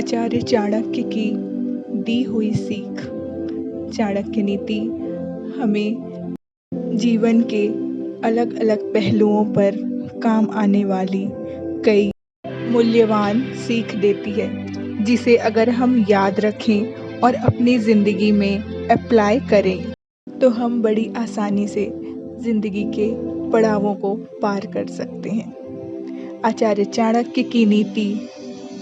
आचार्य चाणक्य की दी हुई सीख। चाणक्य नीति हमें जीवन के अलग अलग पहलुओं पर काम आने वाली कई मूल्यवान सीख देती है, जिसे अगर हम याद रखें और अपनी ज़िंदगी में अप्लाई करें तो हम बड़ी आसानी से ज़िंदगी के पड़ावों को पार कर सकते हैं। आचार्य चाणक्य की नीति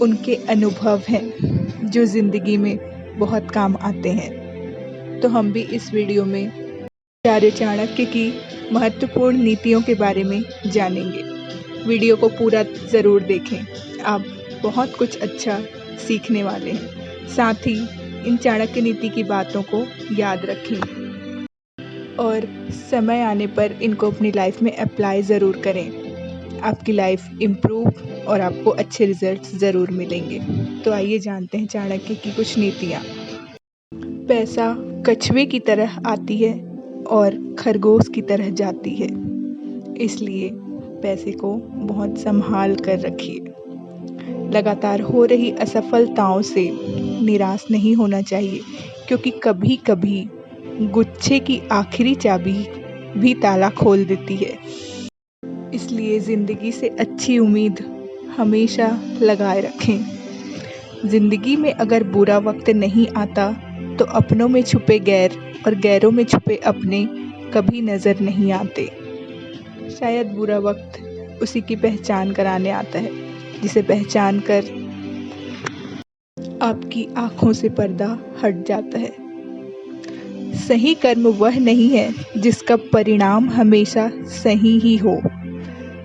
उनके अनुभव हैं जो ज़िंदगी में बहुत काम आते हैं। तो हम भी इस वीडियो में आचार्य चाणक्य की महत्वपूर्ण नीतियों के बारे में जानेंगे। वीडियो को पूरा ज़रूर देखें, आप बहुत कुछ अच्छा सीखने वाले हैं। साथ ही इन चाणक्य नीति की बातों को याद रखें और समय आने पर इनको अपनी लाइफ में अप्लाई ज़रूर करें। आपकी लाइफ इम्प्रूव और आपको अच्छे रिजल्ट्स ज़रूर मिलेंगे। तो आइए जानते हैं चाणक्य की कुछ नीतियाँ। पैसा कछुए की तरह आती है और खरगोश की तरह जाती है, इसलिए पैसे को बहुत संभाल कर रखिए। लगातार हो रही असफलताओं से निराश नहीं होना चाहिए, क्योंकि कभी कभी गुच्छे की आखिरी चाबी भी ताला खोल देती है। इसलिए ज़िंदगी से अच्छी उम्मीद हमेशा लगाए रखें। ज़िंदगी में अगर बुरा वक्त नहीं आता तो अपनों में छुपे गैर और गैरों में छुपे अपने कभी नज़र नहीं आते। शायद बुरा वक्त उसी की पहचान कराने आता है, जिसे पहचान कर आपकी आँखों से पर्दा हट जाता है। सही कर्म वह नहीं है जिसका परिणाम हमेशा सही ही हो।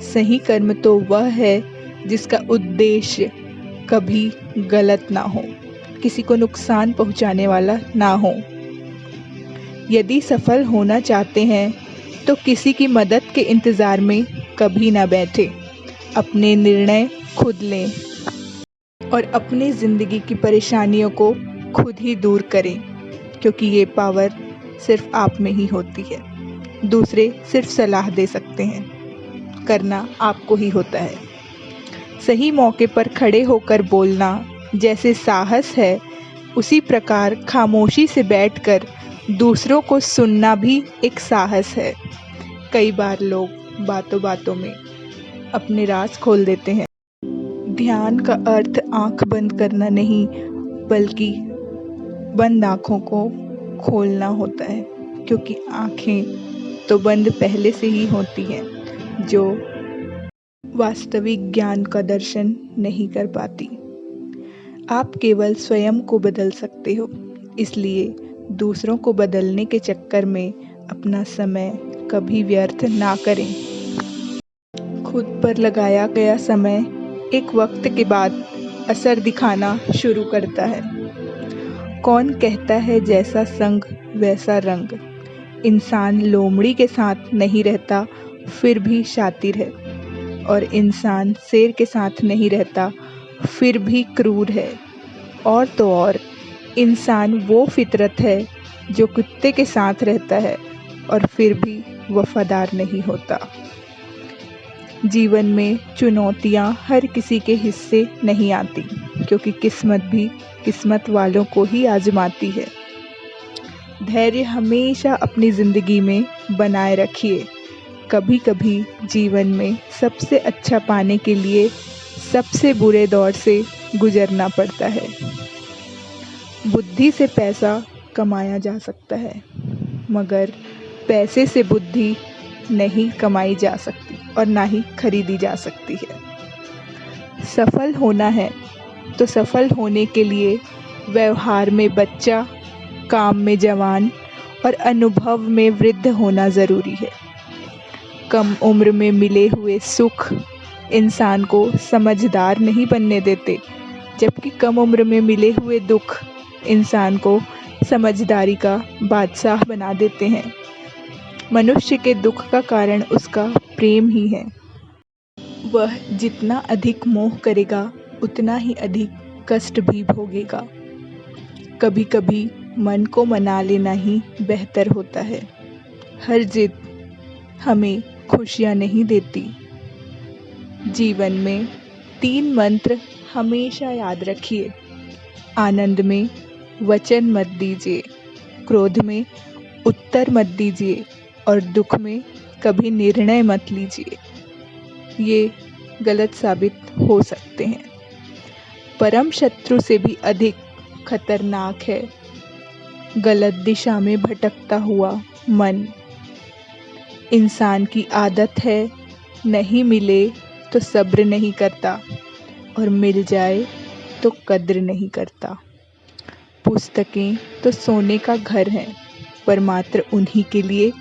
सही कर्म तो वह है जिसका उद्देश्य कभी गलत ना हो, किसी को नुकसान पहुंचाने वाला ना हो। यदि सफल होना चाहते हैं तो किसी की मदद के इंतज़ार में कभी ना बैठे। अपने निर्णय खुद लें और अपनी ज़िंदगी की परेशानियों को खुद ही दूर करें, क्योंकि ये पावर सिर्फ आप में ही होती है। दूसरे सिर्फ सलाह दे सकते हैं, करना आपको ही होता है। सही मौके पर खड़े होकर बोलना जैसे साहस है, उसी प्रकार खामोशी से बैठकर दूसरों को सुनना भी एक साहस है। कई बार लोग बातों बातों में अपने राज खोल देते हैं। ध्यान का अर्थ आंख बंद करना नहीं, बल्कि बंद आँखों को खोलना होता है, क्योंकि आँखें तो बंद पहले से ही होती हैं, जो वास्तविक ज्ञान का दर्शन नहीं कर पाती। आप केवल स्वयं को बदल सकते हो, इसलिए दूसरों को बदलने के चक्कर में अपना समय कभी व्यर्थ ना करें। खुद पर लगाया गया समय एक वक्त के बाद असर दिखाना शुरू करता है। कौन कहता है जैसा संग वैसा रंग। इंसान लोमड़ी के साथ नहीं रहता फिर भी शातिर है, और इंसान शेर के साथ नहीं रहता फिर भी क्रूर है। और तो और इंसान वो फितरत है जो कुत्ते के साथ रहता है और फिर भी वफादार नहीं होता। जीवन में चुनौतियाँ हर किसी के हिस्से नहीं आती, क्योंकि किस्मत भी किस्मत वालों को ही आजमाती है। धैर्य हमेशा अपनी ज़िंदगी में बनाए रखिए। कभी कभी जीवन में सबसे अच्छा पाने के लिए सबसे बुरे दौर से गुजरना पड़ता है। बुद्धि से पैसा कमाया जा सकता है, मगर पैसे से बुद्धि नहीं कमाई जा सकती और ना ही खरीदी जा सकती है। सफल होना है तो सफल होने के लिए व्यवहार में बच्चा, काम में जवान और अनुभव में वृद्ध होना ज़रूरी है। कम उम्र में मिले हुए सुख इंसान को समझदार नहीं बनने देते, जबकि कम उम्र में मिले हुए दुख इंसान को समझदारी का बादशाह बना देते हैं। मनुष्य के दुख का कारण उसका प्रेम ही है। वह जितना अधिक मोह करेगा उतना ही अधिक कष्ट भी भोगेगा। कभी कभी मन को मना लेना ही बेहतर होता है। हर जिद हमें खुशियाँ नहीं देती। जीवन में 3 मंत्र हमेशा याद रखिए। आनंद में वचन मत दीजिए, क्रोध में उत्तर मत दीजिए और दुख में कभी निर्णय मत लीजिए। ये गलत साबित हो सकते हैं। परम शत्रु से भी अधिक खतरनाक है गलत दिशा में भटकता हुआ मन। इंसान की आदत है, नहीं मिले तो सब्र नहीं करता और मिल जाए तो कद्र नहीं करता। पुस्तकें तो सोने का घर है, पर मात्र उन्हीं के लिए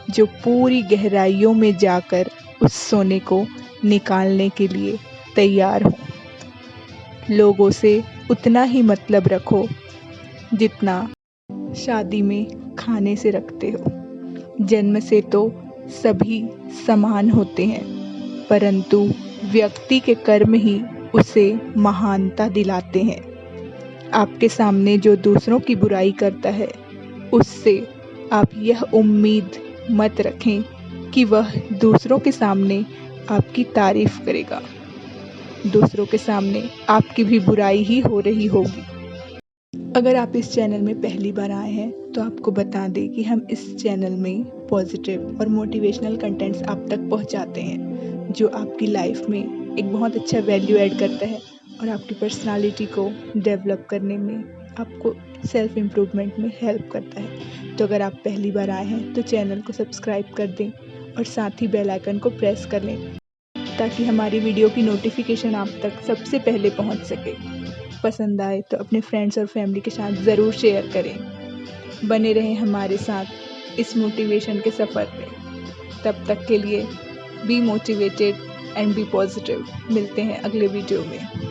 जो पूरी गहराइयों में जाकर उस सोने को निकालने के लिए तैयार हों। लोगों से उतना ही मतलब रखो जितना शादी में खाने से रखते हो। जन्म से तो सभी समान होते हैं, परंतु व्यक्ति के कर्म ही उसे महानता दिलाते हैं। आपके सामने जो दूसरों की बुराई करता है, उससे आप यह उम्मीद मत रखें कि वह दूसरों के सामने आपकी तारीफ करेगा। दूसरों के सामने आपकी भी बुराई ही हो रही होगी। अगर आप इस चैनल में पहली बार आए हैं तो आपको बता दें कि हम इस चैनल में पॉजिटिव और मोटिवेशनल कंटेंट्स आप तक पहुंचाते हैं, जो आपकी लाइफ में एक बहुत अच्छा वैल्यू ऐड करता है और आपकी पर्सनालिटी को डेवलप करने में, आपको सेल्फ इम्प्रूवमेंट में हेल्प करता है। तो अगर आप पहली बार आए हैं तो चैनल को सब्सक्राइब कर दें और साथ ही बेल आइकन को प्रेस कर लें, ताकि हमारी वीडियो की नोटिफिकेशन आप तक सबसे पहले पहुंच सके। पसंद आए तो अपने फ्रेंड्स और फैमिली के साथ ज़रूर शेयर करें। बने रहें हमारे साथ इस मोटिवेशन के सफ़र में। तब तक के लिए be motivated and be positive. मिलते हैं अगले वीडियो में।